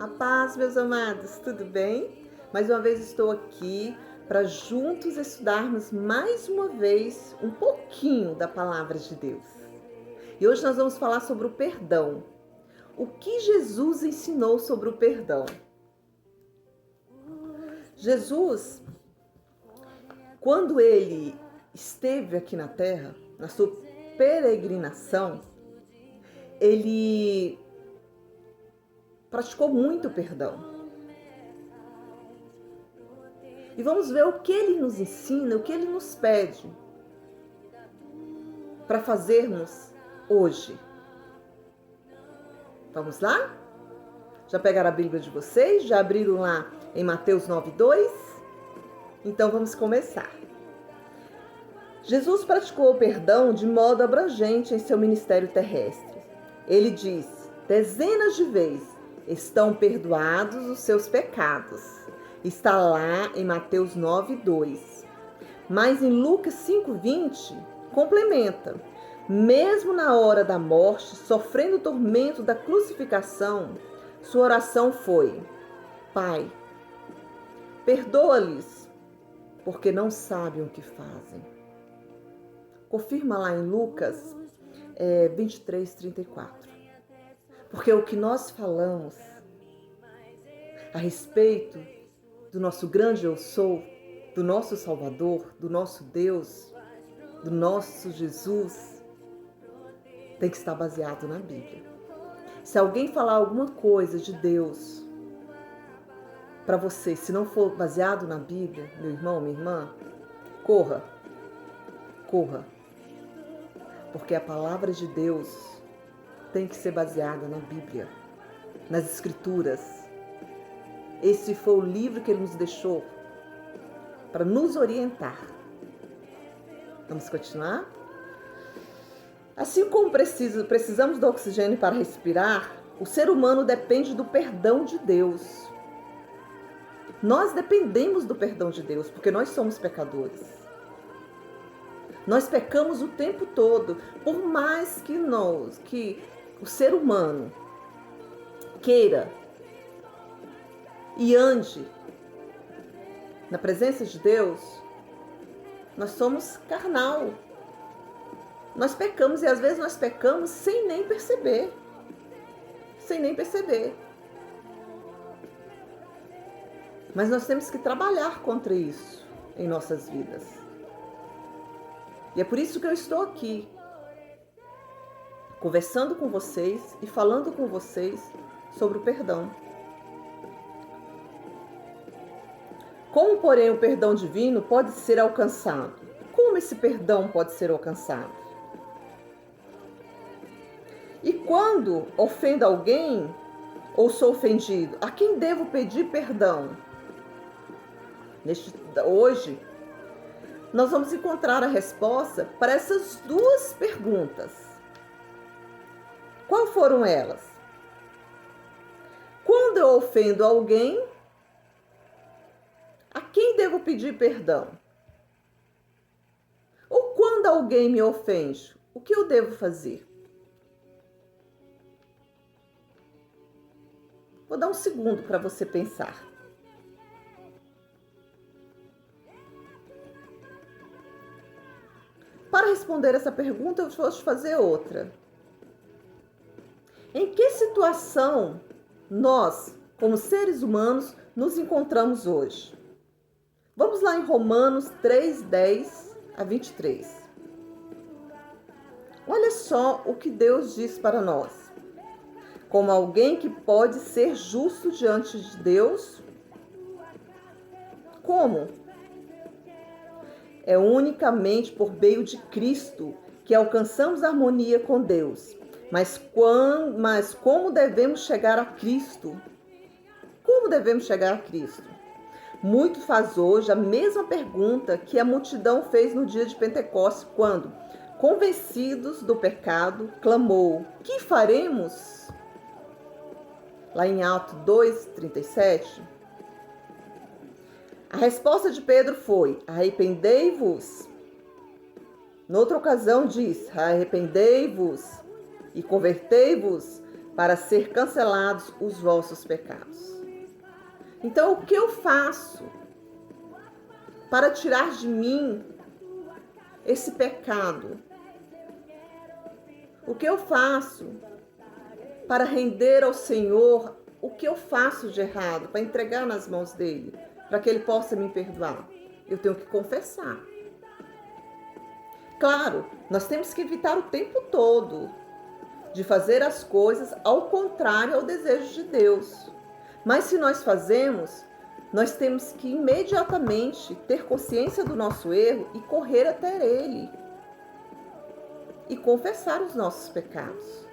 A paz, meus amados, tudo bem? Mais uma vez estou aqui para juntos estudarmos mais uma vez um pouquinho da palavra de Deus. E hoje nós vamos falar sobre o perdão. O que Jesus ensinou sobre o perdão? Jesus, quando ele esteve aqui na terra, na sua peregrinação, ele praticou muito perdão. E vamos ver o que ele nos ensina, o que ele nos pede para fazermos hoje. Vamos lá? Já pegaram a Bíblia de vocês? Já abriram lá em Mateus 9:2? Então vamos começar. Jesus praticou o perdão de modo abrangente em seu ministério terrestre. Ele diz: dezenas de vezes estão perdoados os seus pecados. Está lá em Mateus 9:2. Mas em Lucas 5:20, complementa: mesmo na hora da morte, sofrendo o tormento da crucificação, sua oração foi: Pai, perdoa-lhes, porque não sabem o que fazem. Confirma lá em Lucas 23:34. Porque o que nós falamos a respeito do nosso grande eu sou, do nosso Salvador, do nosso Deus, do nosso Jesus, tem que estar baseado na Bíblia. Se alguém falar alguma coisa de Deus para você, se não for baseado na Bíblia, meu irmão, minha irmã, corra. Porque a palavra de Deus tem que ser baseada na Bíblia, nas Escrituras. Esse foi o livro que ele nos deixou para nos orientar. Vamos continuar? Assim como precisamos do oxigênio para respirar, o ser humano depende do perdão de Deus. Nós dependemos do perdão de Deus, porque nós somos pecadores. Nós pecamos o tempo todo, por mais que o ser humano queira e ande na presença de Deus, nós somos carnal. Nós pecamos e às vezes nós pecamos sem nem perceber. Mas nós temos que trabalhar contra isso em nossas vidas. E é por isso que eu estou aqui, conversando com vocês e falando com vocês sobre o perdão. Como, porém, o perdão divino pode ser alcançado? Como esse perdão pode ser alcançado? E quando ofendo alguém ou sou ofendido, a quem devo pedir perdão? Hoje, nós vamos encontrar a resposta para essas duas perguntas. Qual foram elas? Quando eu ofendo alguém, a quem devo pedir perdão? Ou quando alguém me ofende, o que eu devo fazer? Vou dar um segundo para você pensar. Para responder essa pergunta, eu vou te fazer outra. Em que situação nós, como seres humanos, nos encontramos hoje? Vamos lá em Romanos 3:10-23. Olha só o que Deus diz para nós. Como alguém que pode ser justo diante de Deus? Como? É unicamente por meio de Cristo que alcançamos harmonia com Deus. Mas como devemos chegar a Cristo? Como devemos chegar a Cristo? Muito faz hoje a mesma pergunta que a multidão fez no dia de Pentecostes, quando, convencidos do pecado, clamou: que faremos? Lá em Atos 2:37. A resposta de Pedro foi: arrependei-vos. Noutra ocasião diz: arrependei-vos e convertei-vos para ser cancelados os vossos pecados. Então, o que eu faço para tirar de mim esse pecado? O que eu faço para render ao Senhor o que eu faço de errado, para entregar nas mãos dele, para que ele possa me perdoar? Eu tenho que confessar. Claro, nós temos que evitar o tempo todo de fazer as coisas ao contrário ao desejo de Deus. Mas se nós fazemos, nós temos que imediatamente ter consciência do nosso erro e correr até ele e confessar os nossos pecados.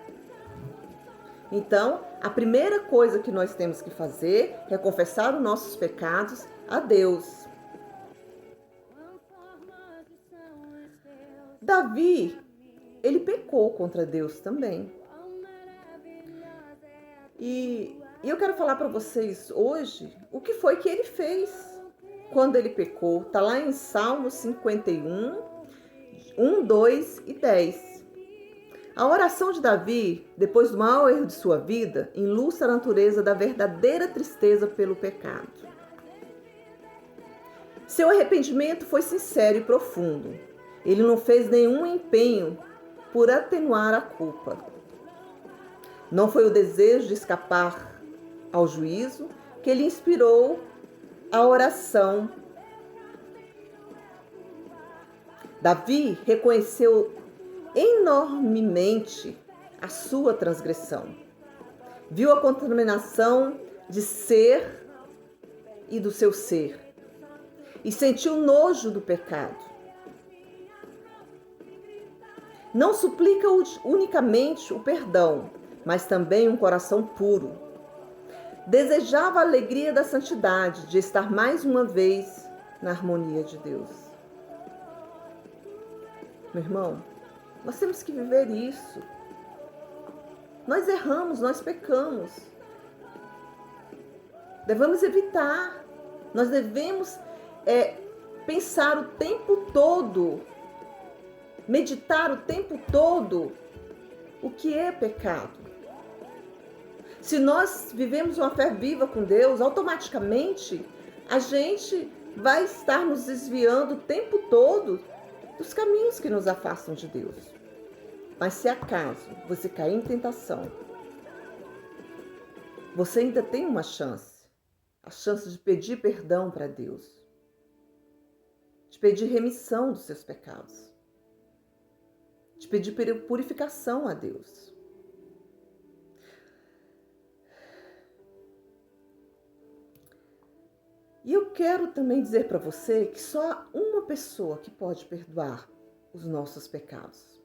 Então, a primeira coisa que nós temos que fazer é confessar os nossos pecados a Deus. Davi, ele pecou contra Deus também. E eu quero falar para vocês hoje o que foi que ele fez quando ele pecou. Está lá em Salmos 51, 1, 2 e 10. A oração de Davi, depois do maior erro de sua vida, ilustra a natureza da verdadeira tristeza pelo pecado. Seu arrependimento foi sincero e profundo. Ele não fez nenhum empenho por atenuar a culpa. Não foi o desejo de escapar ao juízo que lhe inspirou a oração. Davi reconheceu enormemente a sua transgressão. Viu a contaminação de ser e do seu ser e sentiu nojo do pecado. Não suplica unicamente o perdão, mas também um coração puro. Desejava a alegria da santidade, de estar mais uma vez na harmonia de Deus. Meu irmão, nós temos que viver isso. Nós erramos, nós pecamos. Devemos evitar. Nós devemos pensar o tempo todo, meditar o tempo todo o que é pecado. Se nós vivemos uma fé viva com Deus, automaticamente a gente vai estar nos desviando o tempo todo dos caminhos que nos afastam de Deus. Mas se acaso você cair em tentação, você ainda tem uma chance. A chance de pedir perdão para Deus. De pedir remissão dos seus pecados. De pedir purificação a Deus. E eu quero também dizer para você que só há uma pessoa que pode perdoar os nossos pecados.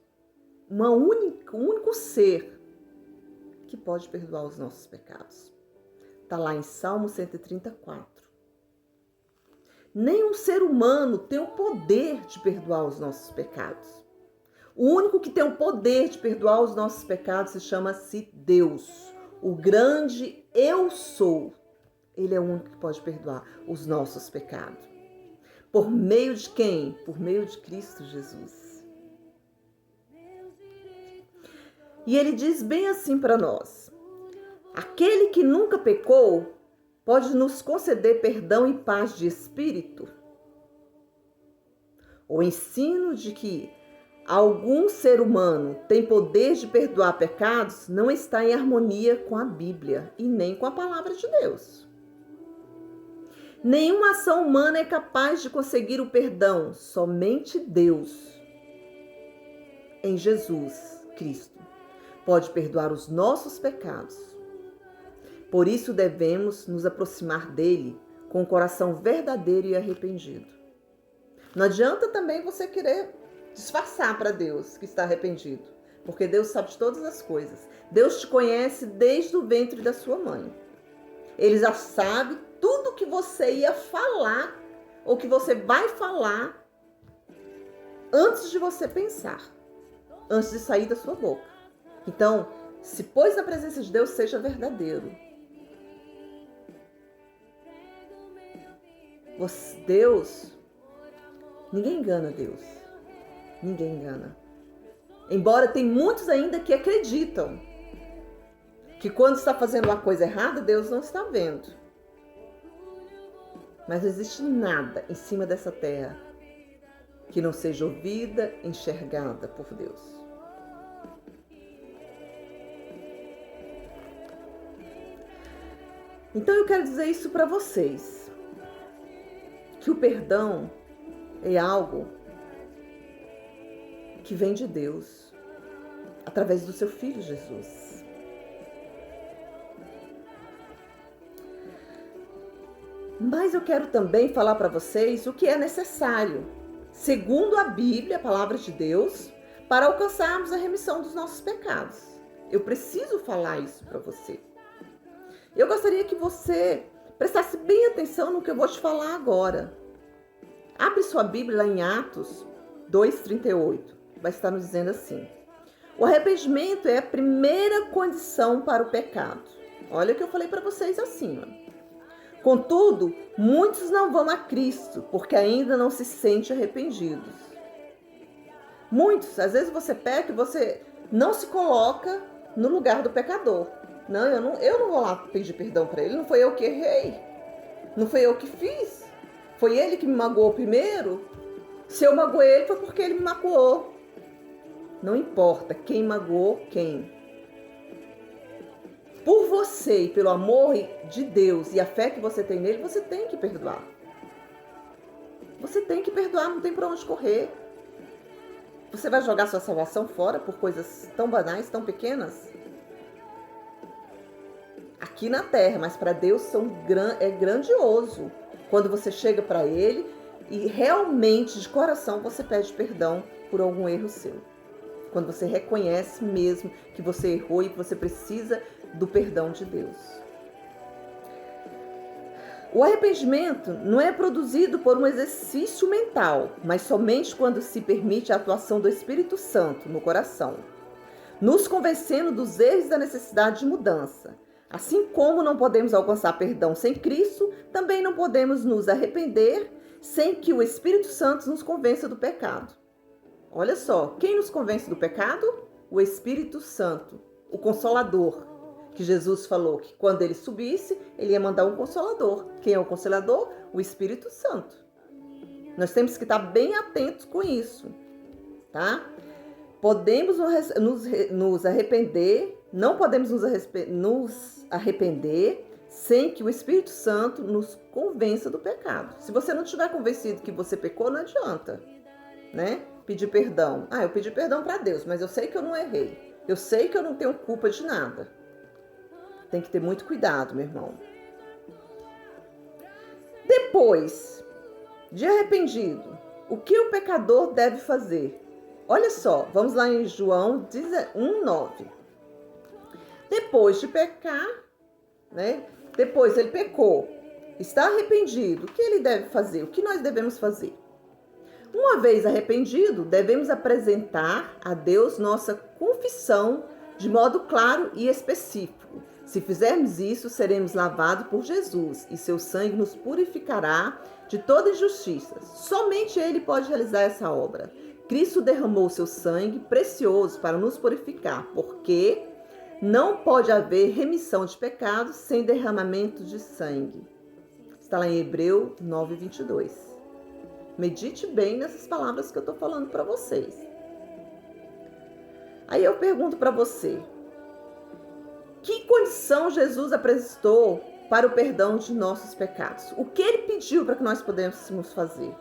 Um único ser que pode perdoar os nossos pecados. Está lá em Salmo 134. Nenhum ser humano tem o poder de perdoar os nossos pecados. O único que tem o poder de perdoar os nossos pecados se chama-se Deus. O grande Eu Sou. Ele é o único que pode perdoar os nossos pecados. Por meio de quem? Por meio de Cristo Jesus. E ele diz bem assim para nós: aquele que nunca pecou pode nos conceder perdão e paz de espírito. O ensino de que algum ser humano tem poder de perdoar pecados não está em harmonia com a Bíblia e nem com a palavra de Deus. Nenhuma ação humana é capaz de conseguir o perdão, somente Deus, em Jesus Cristo, pode perdoar os nossos pecados. Por isso devemos nos aproximar dele com o coração verdadeiro e arrependido. Não adianta também você querer disfarçar para Deus que está arrependido, porque Deus sabe de todas as coisas. Deus te conhece desde o ventre da sua mãe. Ele já sabe tudo que você ia falar ou que você vai falar antes de você pensar, antes de sair da sua boca. Então, se pôs na presença de Deus, seja verdadeiro. Deus, ninguém engana Deus. Ninguém engana. Embora tem muitos ainda que acreditam que quando está fazendo uma coisa errada, Deus não está vendo. Mas não existe nada em cima dessa terra que não seja ouvida, enxergada por Deus. Então eu quero dizer isso para vocês, que o perdão é algo que vem de Deus, através do seu Filho Jesus. Mas eu quero também falar para vocês o que é necessário, segundo a Bíblia, a palavra de Deus, para alcançarmos a remissão dos nossos pecados. Eu preciso falar isso para você. Eu gostaria que você prestasse bem atenção no que eu vou te falar agora. Abre sua Bíblia lá em Atos 2:38. Vai estar nos dizendo assim: o arrependimento é a primeira condição para o pecado. Olha o que eu falei para vocês acima. Contudo, muitos não vão a Cristo, porque ainda não se sentem arrependidos. Muitos, às vezes você peca e você não se coloca no lugar do pecador. Não, eu não vou lá pedir perdão para ele, não foi eu que errei, não foi eu que fiz, foi ele que me magoou primeiro. Se eu magoei ele, foi porque ele me magoou. Não importa quem magoou quem. Por você e pelo amor de Deus e a fé que você tem nele, você tem que perdoar. Você tem que perdoar, não tem para onde correr. Você vai jogar sua salvação fora por coisas tão banais, tão pequenas? Aqui na terra, mas para Deus é grandioso. Quando você chega para ele e realmente, de coração, você pede perdão por algum erro seu. Quando você reconhece mesmo que você errou e que você precisa do perdão de Deus. O arrependimento não é produzido por um exercício mental, mas somente quando se permite a atuação do Espírito Santo no coração, nos convencendo dos erros e da necessidade de mudança. Assim como não podemos alcançar perdão sem Cristo, também não podemos nos arrepender sem que o Espírito Santo nos convença do pecado. Olha só, quem nos convence do pecado? O Espírito Santo, o Consolador, que Jesus falou que quando ele subisse, ele ia mandar um Consolador. Quem é o Consolador? O Espírito Santo. Nós temos que estar bem atentos com isso, tá? Podemos nos arrepender, não podemos nos arrepender sem que o Espírito Santo nos convença do pecado. Se você não estiver convencido que você pecou, não adianta, né? Pedir perdão. Eu pedi perdão para Deus, mas eu sei que eu não errei. Eu sei que eu não tenho culpa de nada. Tem que ter muito cuidado, meu irmão. Depois de arrependido, o que o pecador deve fazer? Olha só, vamos lá em João 1:9. Depois de pecar, né? Depois ele pecou, está arrependido, o que ele deve fazer? O que nós devemos fazer? Uma vez arrependido, devemos apresentar a Deus nossa confissão de modo claro e específico. Se fizermos isso, seremos lavados por Jesus e seu sangue nos purificará de toda injustiça. Somente Ele pode realizar essa obra. Cristo derramou seu sangue precioso para nos purificar, porque não pode haver remissão de pecados sem derramamento de sangue. Está lá em Hebreus 9:22. Medite bem nessas palavras que eu estou falando para vocês. Aí eu pergunto para você, que condição Jesus apresentou para o perdão de nossos pecados? O que ele pediu para que nós pudéssemos fazer?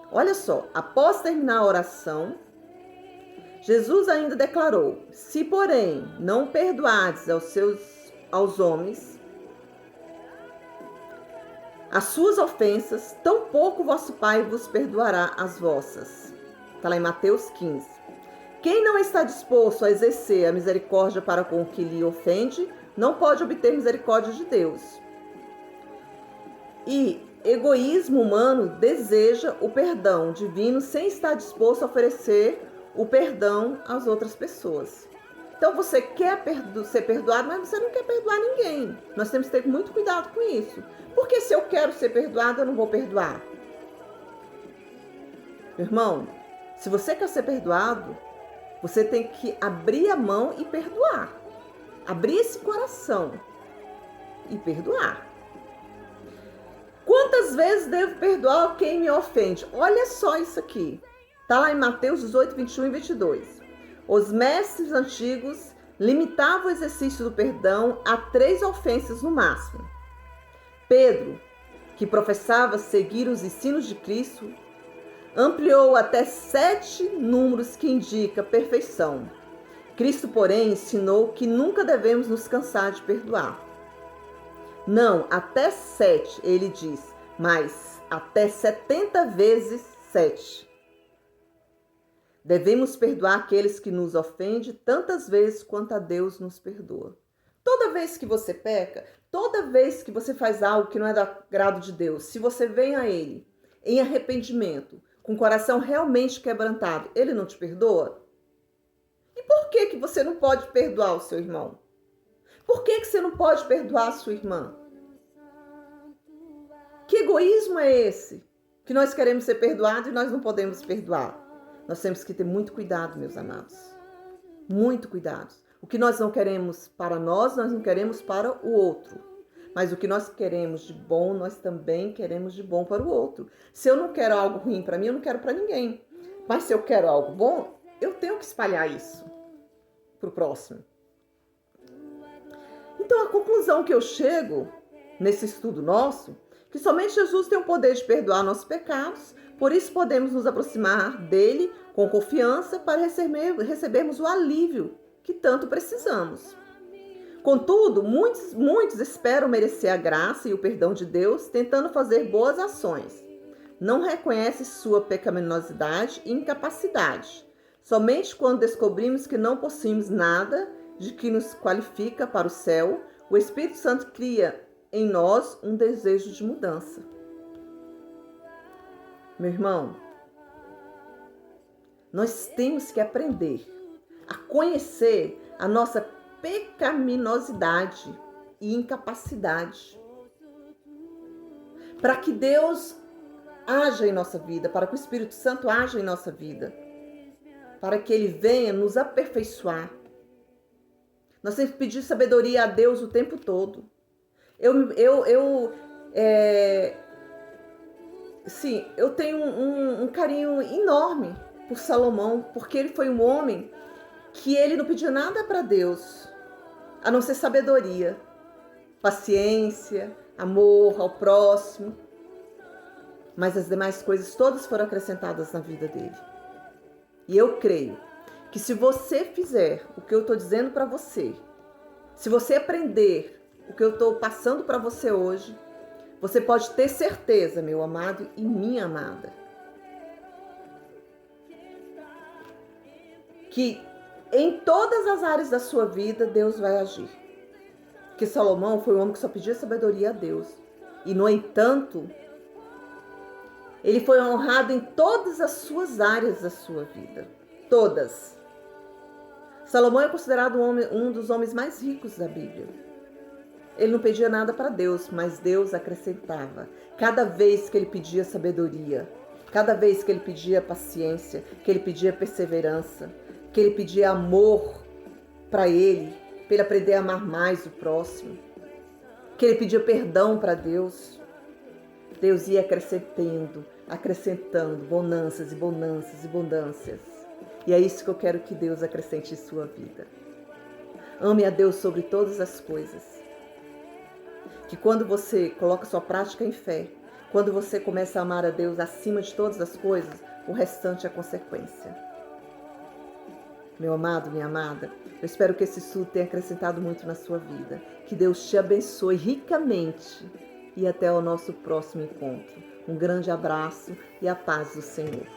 Olha só, após terminar a oração, Jesus ainda declarou: se porém não perdoardes aos homens as suas ofensas, tampouco vosso Pai vos perdoará as vossas. Está lá em Mateus 15. Quem não está disposto a exercer a misericórdia para com o que lhe ofende, não pode obter misericórdia de Deus. E egoísmo humano deseja o perdão divino sem estar disposto a oferecer o perdão às outras pessoas. Então você quer ser perdoado, mas você não quer perdoar ninguém. Nós temos que ter muito cuidado com isso. Porque se eu quero ser perdoado, eu não vou perdoar. Irmão, se você quer ser perdoado, você tem que abrir a mão e perdoar. abrir esse coração e perdoar. Quantas vezes devo perdoar quem me ofende? Olha só isso aqui. Está lá em Mateus 18, 21 e 22. Os mestres antigos limitavam o exercício do perdão a 3 ofensas no máximo. Pedro, que professava seguir os ensinos de Cristo, ampliou até 7 números que indica perfeição. Cristo, porém, ensinou que nunca devemos nos cansar de perdoar. Não, até 7, ele diz, mas até 70 vezes 7. Devemos perdoar aqueles que nos ofendem tantas vezes quanto a Deus nos perdoa. Toda vez que você peca, toda vez que você faz algo que não é do agrado de Deus, se você vem a Ele em arrependimento, com o coração realmente quebrantado, Ele não te perdoa? E por que você não pode perdoar o seu irmão? Por que você não pode perdoar a sua irmã? Que egoísmo é esse? Que nós queremos ser perdoados e nós não podemos perdoar. Nós temos que ter muito cuidado, meus amados. Muito cuidado. O que nós não queremos para nós não queremos para o outro. Mas o que nós queremos de bom, nós também queremos de bom para o outro. Se eu não quero algo ruim para mim, eu não quero para ninguém. Mas se eu quero algo bom, eu tenho que espalhar isso para o próximo. Então, a conclusão que eu chego nesse estudo nosso, que somente Jesus tem o poder de perdoar nossos pecados, por isso podemos nos aproximar dele com confiança para recebermos o alívio que tanto precisamos. Contudo, muitos esperam merecer a graça e o perdão de Deus tentando fazer boas ações. Não reconhecem sua pecaminosidade e incapacidade. Somente quando descobrimos que não possuímos nada de que nos qualifica para o céu, o Espírito Santo cria em nós um desejo de mudança. Meu irmão, nós temos que aprender a conhecer a nossa pecaminosidade e incapacidade, para que Deus haja em nossa vida, para que o Espírito Santo haja em nossa vida, para que Ele venha nos aperfeiçoar. Nós temos que pedir sabedoria a Deus o tempo todo. Eu tenho um carinho enorme por Salomão, porque ele foi um homem que ele não pediu nada para Deus, a não ser sabedoria, paciência, amor ao próximo. Mas as demais coisas todas foram acrescentadas na vida dele. E eu creio que se você fizer o que eu estou dizendo para você, se você aprender o que eu estou passando para você hoje, você pode ter certeza, meu amado e minha amada, que em todas as áreas da sua vida Deus vai agir. Que Salomão foi um homem que só pedia sabedoria a Deus. E, no entanto, ele foi honrado em todas as suas áreas da sua vida. Todas. Salomão é considerado um dos homens mais ricos da Bíblia. Ele não pedia nada para Deus, mas Deus acrescentava. Cada vez que ele pedia sabedoria, cada vez que ele pedia paciência, que ele pedia perseverança, que ele pedia amor para ele aprender a amar mais o próximo, que ele pedia perdão para Deus, Deus ia acrescentando bonanças e bonanças e bonâncias. E é isso que eu quero que Deus acrescente em sua vida. Ame a Deus sobre todas as coisas. Que quando você coloca sua prática em fé, quando você começa a amar a Deus acima de todas as coisas, o restante é consequência. Meu amado, minha amada, eu espero que esse estudo tenha acrescentado muito na sua vida. Que Deus te abençoe ricamente e até o nosso próximo encontro. Um grande abraço e a paz do Senhor.